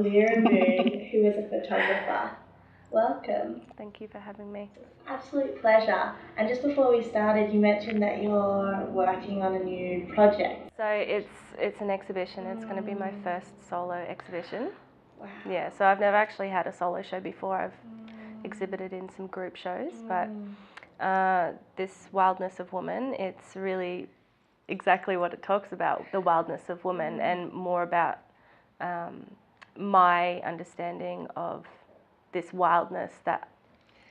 Aleira Moon, who is a photographer. Welcome. Thank you for having me. Absolute pleasure. And just before we started, you mentioned that you're working on a new project. So it's an exhibition. It's going to be my first solo exhibition. Wow. Yeah, so I've never actually had a solo show before. I've exhibited in some group shows, but this Wildness of Woman, it's really exactly what it talks about, the wildness of woman, and more about my understanding of this wildness that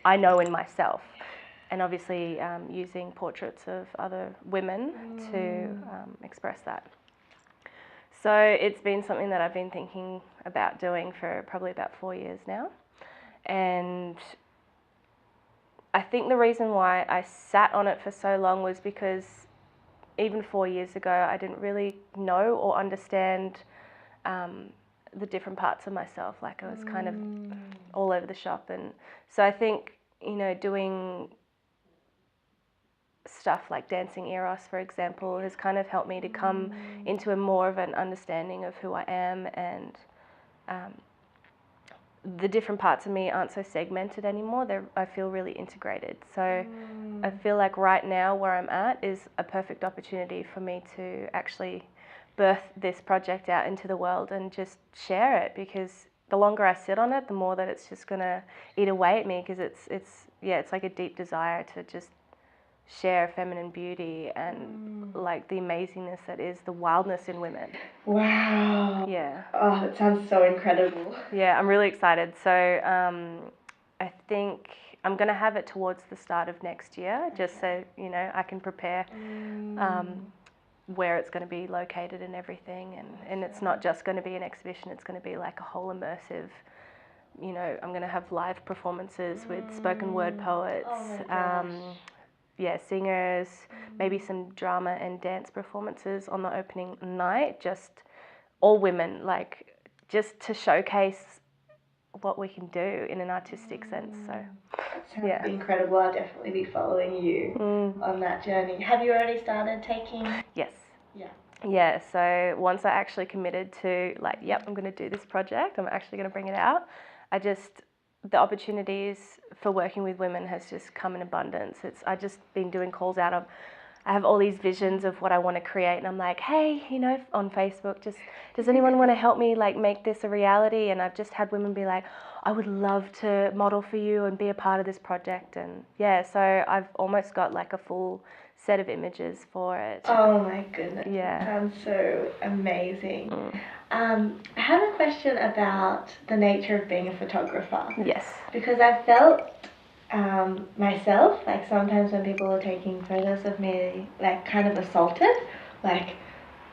I know in myself, and obviously using portraits of other women to express that. So it's been something that I've been thinking about doing for probably about 4 years now, and I think the reason why I sat on it for so long was because even 4 years ago I didn't really know or understand the different parts of myself. Like I was kind of all over the shop, and so I think, you know, doing stuff like dancing Eros, for example, has kind of helped me to come into a more of an understanding of who I am, and the different parts of me aren't so segmented anymore. I feel really integrated. So I feel like right now where I'm at is a perfect opportunity for me to actually birth this project out into the world and just share it, because the longer I sit on it, the more that it's just gonna eat away at me, because it's like a deep desire to just share feminine beauty and like the amazingness that is the wildness in women. Wow. Yeah. Oh, it sounds so incredible. Yeah, I'm really excited. So I think I'm going to have it towards the start of next year, just so, you know, I can prepare where it's going to be located and everything. And it's not just going to be an exhibition, it's going to be like a whole immersive, you know, I'm going to have live performances with spoken word poets, singers, maybe some drama and dance performances on the opening night, just all women, like just to showcase what we can do in an artistic sense. So sounds incredible. I'll definitely be following you on that journey. Have you already started taking? Yes. Yeah. Yeah, so once I actually committed to, like, yep, I'm going to do this project, I'm actually going to bring it out, the opportunities for working with women has just come in abundance. I've just been doing calls out of, I have all these visions of what I want to create, and I'm like, hey, you know, on Facebook, does anyone want to help me like make this a reality? And I've just had women be like, I would love to model for you and be a part of this project. And yeah, so I've almost got like a full set of images for it. Oh my goodness. Yeah. It sounds so amazing. I have a question about the nature of being a photographer. Yes. Because I've felt myself, like sometimes when people are taking photos of me, like kind of assaulted, like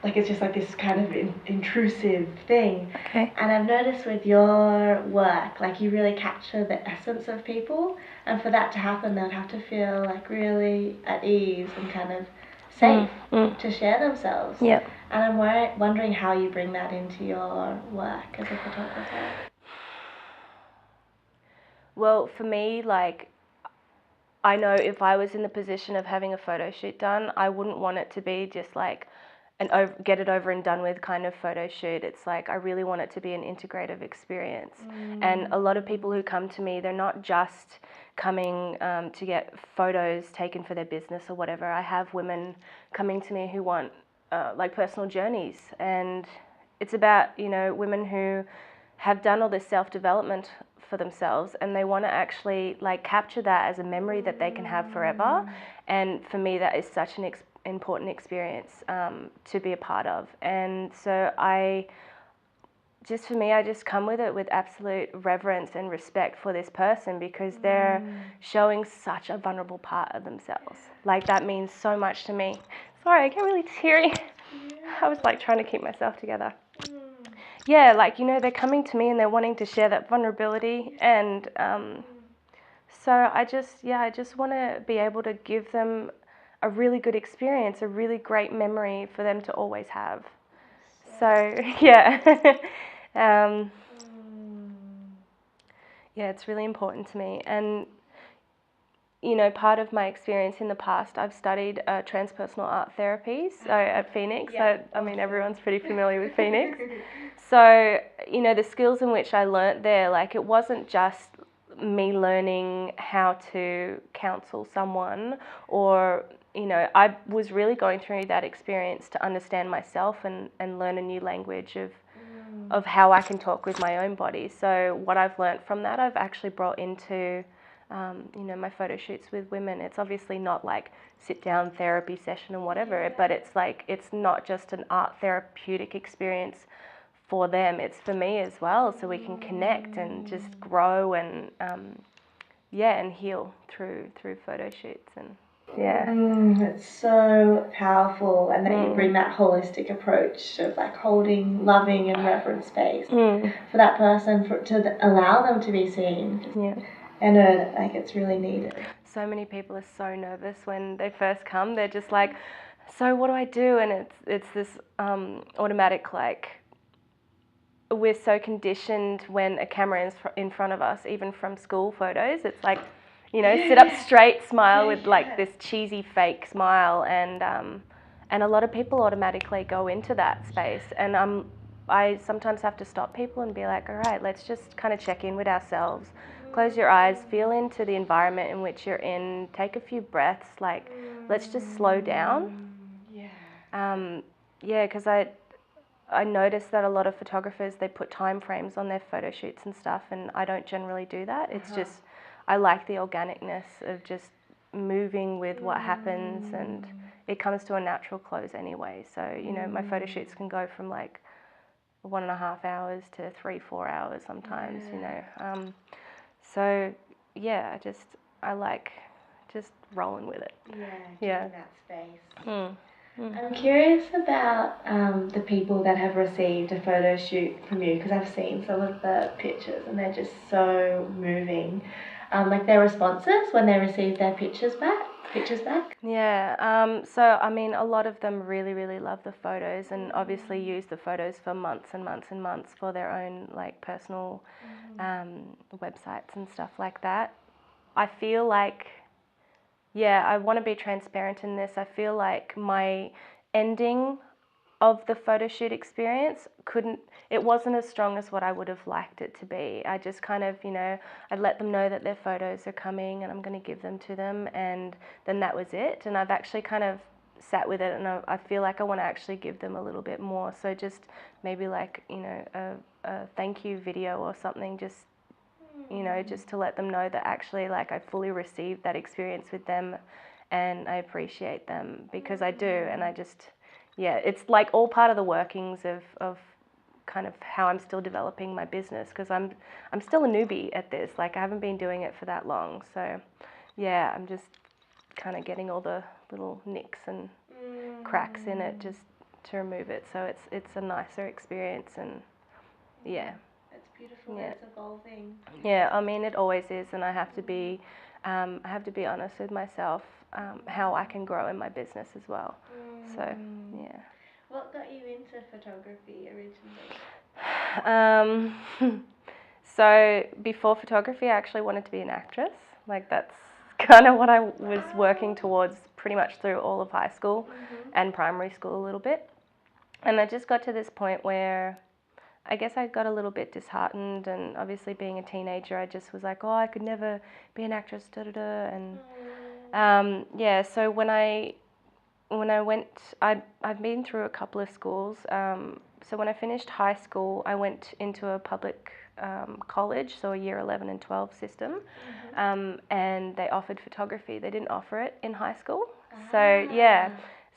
it's just like this kind of intrusive thing. Okay. And I've noticed with your work, like you really capture the essence of people, and for that to happen, they'd have to feel like really at ease and kind of safe to share themselves. Yep. And I'm wondering how you bring that into your work as a photographer. Well, for me, like, I know if I was in the position of having a photo shoot done, I wouldn't want it to be just like get it over and done with kind of photo shoot. It's like I really want it to be an integrative experience. And a lot of people who come to me, they're not just coming to get photos taken for their business or whatever. I have women coming to me who want like personal journeys, and it's about, you know, women who have done all this self-development for themselves, and they want to actually like capture that as a memory that they can have forever. And for me, that is such an important experience to be a part of. And so I just come with it with absolute reverence and respect for this person, because they're showing such a vulnerable part of themselves. Like, that means so much to me. Sorry, I get really teary. I was like trying to keep myself together. Yeah, like, you know, they're coming to me and they're wanting to share that vulnerability, and so I just want to be able to give them a really good experience, a really great memory for them to always have. So yeah, yeah, it's really important to me. And you know, part of my experience in the past, I've studied transpersonal art therapy, so at Phoenix. Yeah, I mean, everyone's pretty familiar with Phoenix. So, you know, the skills in which I learnt there, like, it wasn't just me learning how to counsel someone, or, you know, I was really going through that experience to understand myself and learn a new language of how I can talk with my own body. So what I've learnt from that, I've actually brought into you know, my photo shoots with women. It's obviously not like sit down therapy session and whatever, but it's like, it's not just an art therapeutic experience for them, it's for me as well, so we can connect and just grow and yeah, and heal through photo shoots. And yeah, It's so powerful, and that you bring that holistic approach of like holding, loving, and reverent space for that person, to allow them to be seen. Yeah. I know that like it's really needed. So many people are so nervous when they first come. They're just like, so what do I do? And it's this automatic, like, we're so conditioned when a camera is in front of us, even from school photos. It's like, you know, sit up straight, smile with like this cheesy fake smile, and a lot of people automatically go into that space. And I sometimes have to stop people and be like, all right, let's just kind of check in with ourselves. Close your eyes, feel into the environment in which you're in, take a few breaths, like, let's just slow down. Yeah, because I noticed that a lot of photographers, they put time frames on their photo shoots and stuff, and I don't generally do that. It's just, I like the organicness of just moving with what happens, and it comes to a natural close anyway. So, you know, my photo shoots can go from like 1.5 hours to 3-4 hours sometimes, you know. So yeah, I like just rolling with it. Yeah, giving that space. I'm curious about the people that have received a photo shoot from you, because I've seen some of the pictures and they're just so moving. Like their responses when they receive their pictures back. Yeah, so I mean, a lot of them really, really love the photos, and obviously use the photos for months and months and months for their own like personal websites and stuff like that. I feel like, yeah, I want to be transparent in this. I feel like my ending of the photo shoot experience it wasn't as strong as what I would have liked it to be. I just kind of, you know, I'd let them know that their photos are coming and I'm going to give them to them, and then that was it. And I've actually kind of sat with it, and I feel like I want to actually give them a little bit more. So just maybe like, you know, a thank you video or something, just, you know, just to let them know that actually, like, I fully received that experience with them and I appreciate them, because I do. And I just, yeah, it's like all part of the workings of kind of how I'm still developing my business, because I'm still a newbie at this. Like, I haven't been doing it for that long. So yeah, I'm just kind of getting all the little nicks and cracks in it just to remove it, so it's a nicer experience. And yeah. It's beautiful. Yeah. It's evolving. Yeah, I mean, it always is, and I have to be honest with myself, how I can grow in my business as well. So yeah. What got you into photography originally? So before photography, I actually wanted to be an actress. Like, that's kind of what I was working towards pretty much through all of high school and primary school a little bit. And I just got to this point where I guess I got a little bit disheartened, and obviously being a teenager, I just was like, oh, I could never be an actress, and yeah. So when I went, I've been through a couple of schools. So when I finished high school, I went into a public college, so a year 11 and 12 system, and they offered photography. They didn't offer it in high school. So yeah.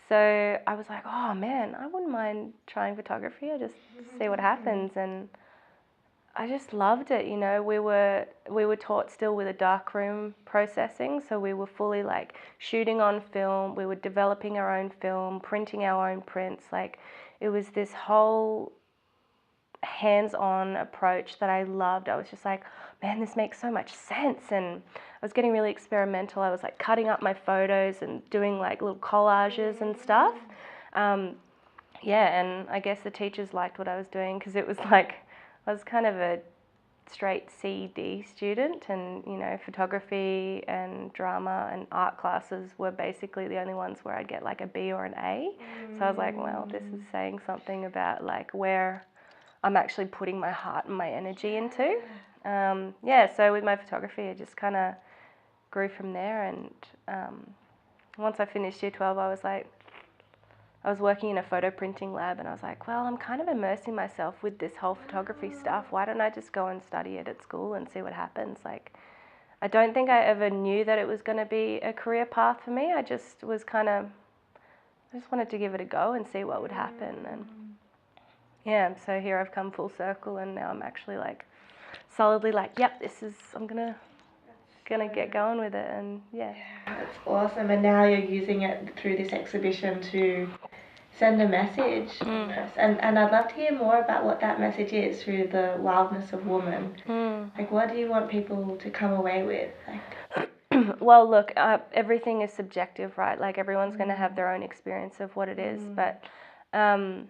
So I was like, oh man, I wouldn't mind trying photography. I'll just see what happens. And I just loved it. You know, we were taught still with a darkroom processing. So we were fully like shooting on film. We were developing our own film, printing our own prints. Like, it was this whole hands-on approach that I loved. I was just like, man, this makes so much sense. And I was getting really experimental. I was like cutting up my photos and doing like little collages and stuff. Yeah, and I guess the teachers liked what I was doing, because it was like, I was kind of a straight CD student, and photography and drama and art classes were basically the only ones where I'd get like a B or an A. So I was like, well, this is saying something about like where I'm actually putting my heart and my energy into. So with my photography, it just kind of grew from there. And once I finished year 12, I was working in a photo printing lab, and I was like, well, I'm kind of immersing myself with this whole photography stuff. Why don't I just go and study it at school and see what happens? Like, I don't think I ever knew that it was going to be a career path for me. I just wanted to give it a go and see what would happen. And yeah, so here I've come full circle, and now I'm actually like solidly like, yep, I'm gonna get going with it. And yeah, that's awesome. And now you're using it through this exhibition to send a message almost. And I'd love to hear more about what that message is through the Wildness of Woman. Like, what do you want people to come away with? Like, well, look, everything is subjective, right? Like, everyone's going to have their own experience of what it is. But I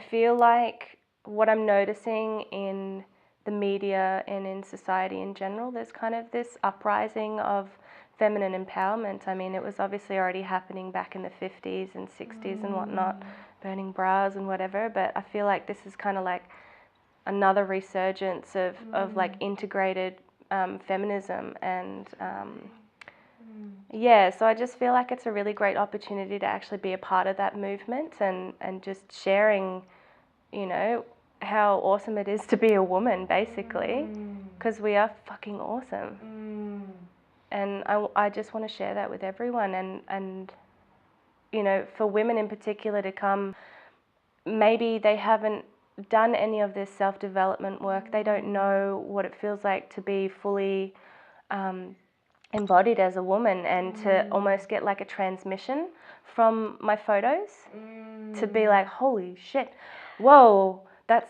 feel like what I'm noticing in the media and in society in general, there's kind of this uprising of feminine empowerment. I mean, it was obviously already happening back in the 50s and 60s and whatnot, burning bras and whatever, but I feel like this is kind of like another resurgence of like integrated feminism. And so I just feel like it's a really great opportunity to actually be a part of that movement and just sharing, how awesome it is to be a woman, basically, because we are fucking awesome. And I just want to share that with everyone, and for women in particular to come, maybe they haven't done any of this self-development work, they don't know what it feels like to be fully embodied as a woman, and to almost get like a transmission from my photos, to be like, holy shit, whoa, that's,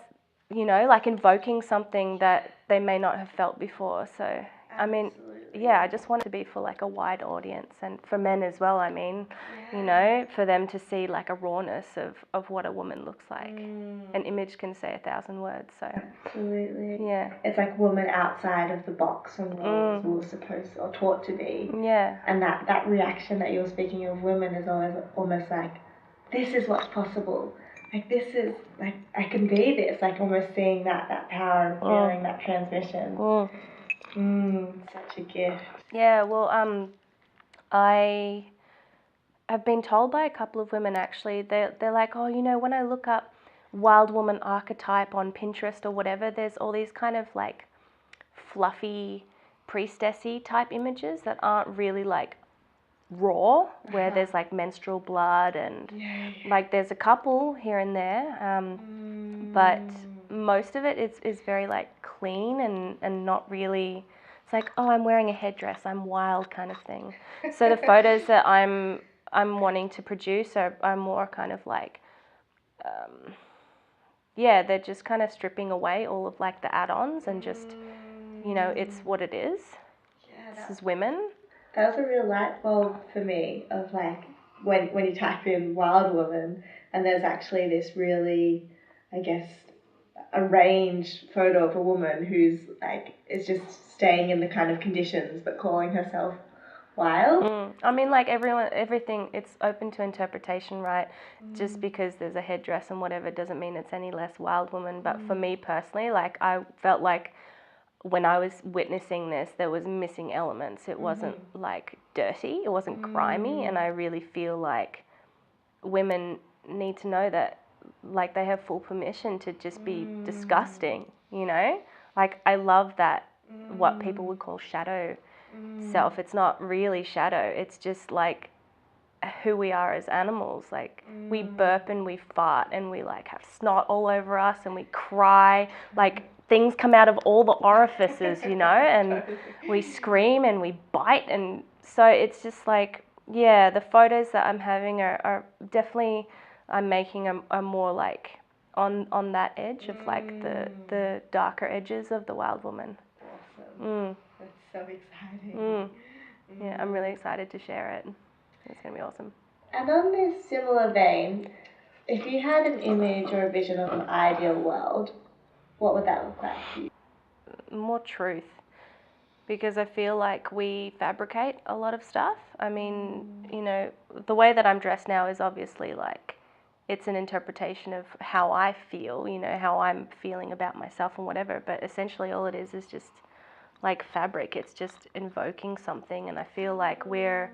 like invoking something that they may not have felt before. So I mean, I just want it to be for like a wide audience, and for men as well. I mean, for them to see like a rawness of what a woman looks like. An image can say 1,000 words. So absolutely. Yeah. It's like woman outside of the box and roles we were supposed or taught to be. Yeah. And that reaction that you're speaking of women is always almost like, this is what's possible. Like, this is, like, I can be this. Like, almost seeing that power and feeling that transmission. Such a gift. Yeah, well, I have been told by a couple of women, actually, they're like, oh, when I look up wild woman archetype on Pinterest or whatever, there's all these kind of like fluffy, priestessy type images that aren't really like raw, where there's like menstrual blood and like there's a couple here and there, but most of it is very like clean and not really, it's like, oh, I'm wearing a headdress, I'm wild kind of thing. So the photos that I'm wanting to produce are more kind of like, they're just kind of stripping away all of like the add-ons and just, it's what it is. This is women. That was a real light bulb for me of like, when you type in wild woman, and there's actually this really, I guess, arranged photo of a woman who's like, is just staying in the kind of conditions but calling herself wild. I mean, like everything, it's open to interpretation, right? Just because there's a headdress and whatever doesn't mean it's any less wild woman. But for me personally, like, I felt like when I was witnessing this, there was missing elements. It wasn't like dirty, it wasn't grimy, and I really feel like women need to know that, like, they have full permission to just be disgusting, Like, I love that, what people would call shadow self. It's not really shadow, it's just like who we are as animals. Like, we burp and we fart and we like have snot all over us and we cry, like things come out of all the orifices, and we scream and we bite. And so it's just like, the photos that I'm having are definitely, I'm making a more like on that edge of like the darker edges of the wild woman. Awesome. That's so exciting. Yeah, I'm really excited to share it. It's going to be awesome. And on this similar vein, if you had an image or a vision of an ideal world, what would that look like to you? more truth, because I feel like we fabricate a lot of stuff. I mean, you know, the way that I'm dressed now is obviously like, it's an interpretation of how I feel, you know, how I'm feeling about myself and whatever, but essentially all it is just like fabric. It's just invoking something, and I feel like we're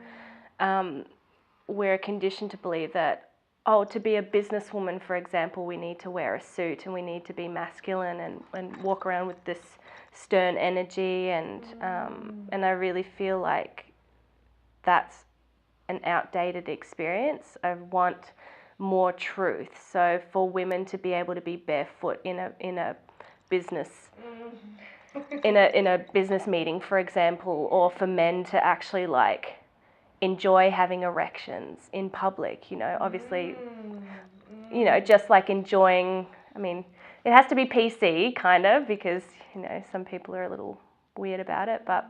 conditioned to believe that, oh, to be a businesswoman, for example, we need to wear a suit and we need to be masculine and walk around with this stern energy, and I really feel like that's an outdated experience. I want more truth. So for women to be able to be barefoot in a business in a business meeting, for example, or for men to actually like enjoy having erections in public, you know, obviously, you know, just like enjoying, I mean, it has to be PC kind of, because, you know, some people are a little weird about it, but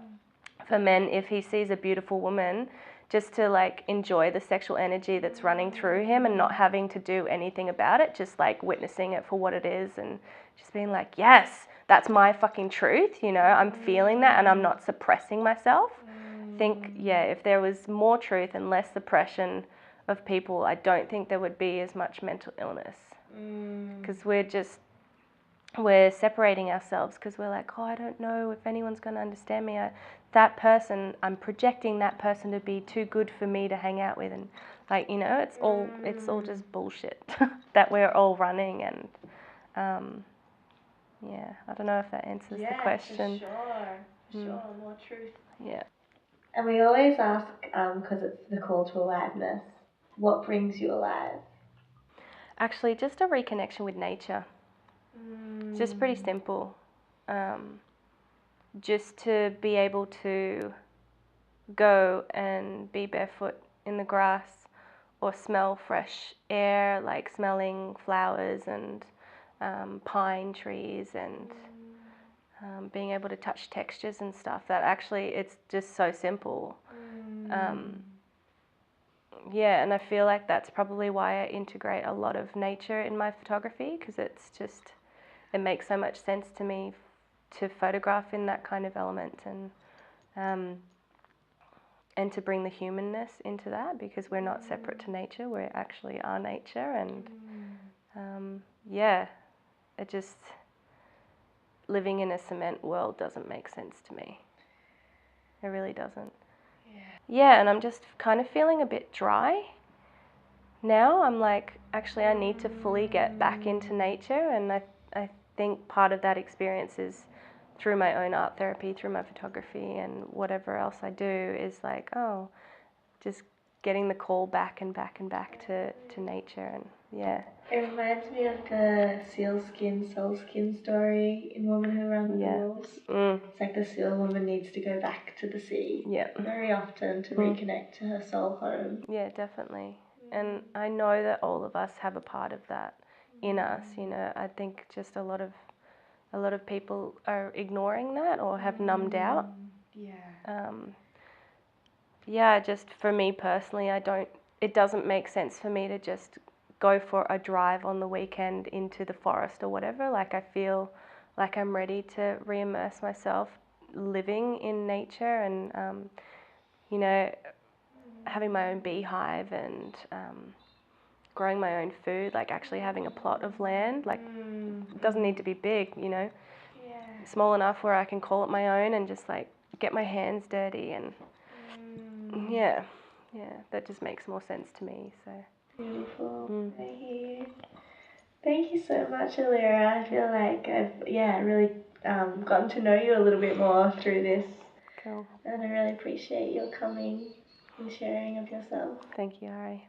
for men, if he sees a beautiful woman, just to like enjoy the sexual energy that's running through him and not having to do anything about it, just like witnessing it for what it is and just being like, yes, that's my fucking truth, you know, I'm feeling that and I'm not suppressing myself. I think, yeah, if there was more truth and less suppression of people, I don't think there would be as much mental illness, because we're separating ourselves, because we're like, oh, I don't know if anyone's going to understand me. That person, I'm projecting that person to be too good for me to hang out with, and like, you know, it's all just bullshit that we're all running, and yeah, I don't know if that answers the question. For sure, more truth. Yeah. And we always ask, because it's the call to aliveness, what brings you alive? Actually, just a reconnection with nature. Just pretty simple. Just to be able to go and be barefoot in the grass, or smell fresh air, like smelling flowers and pine trees, and being able to touch textures and stuff. That actually, it's just so simple. Yeah, and I feel like that's probably why I integrate a lot of nature in my photography, because it's just, it makes so much sense to me to photograph in that kind of element, and to bring the humanness into that, because we're not separate to nature, we actually are nature, and yeah, it just, living in a cement world doesn't make sense to me. It really doesn't. Yeah, and I'm just kind of feeling a bit dry now. I'm like, actually, I need to fully get back into nature, and I think part of that experience is through my own art therapy, through my photography, and whatever else I do is like, oh, just getting the call back and back and back to nature, and yeah. It reminds me of the seal skin, soul skin story in Woman Who Runs the Wolves. It's like the seal woman needs to go back to the sea very often to reconnect to her soul home. Yeah, definitely. And I know that all of us have a part of that in us, you know. I think just a lot of people are ignoring that, or have numbed out. Yeah, just for me personally, it doesn't make sense for me to just go for a drive on the weekend into the forest or whatever. Like, I feel like I'm ready to re-immerse myself living in nature, and you know, having my own beehive, and growing my own food, like actually having a plot of land. Like, it doesn't need to be big, you know, small enough where I can call it my own and just like get my hands dirty, and yeah, that just makes more sense to me. So beautiful. I hear you. Thank you so much, Aleira. I feel like I've really gotten to know you a little bit more through this. Cool. And I really appreciate your coming and sharing of yourself. Thank you, Ari.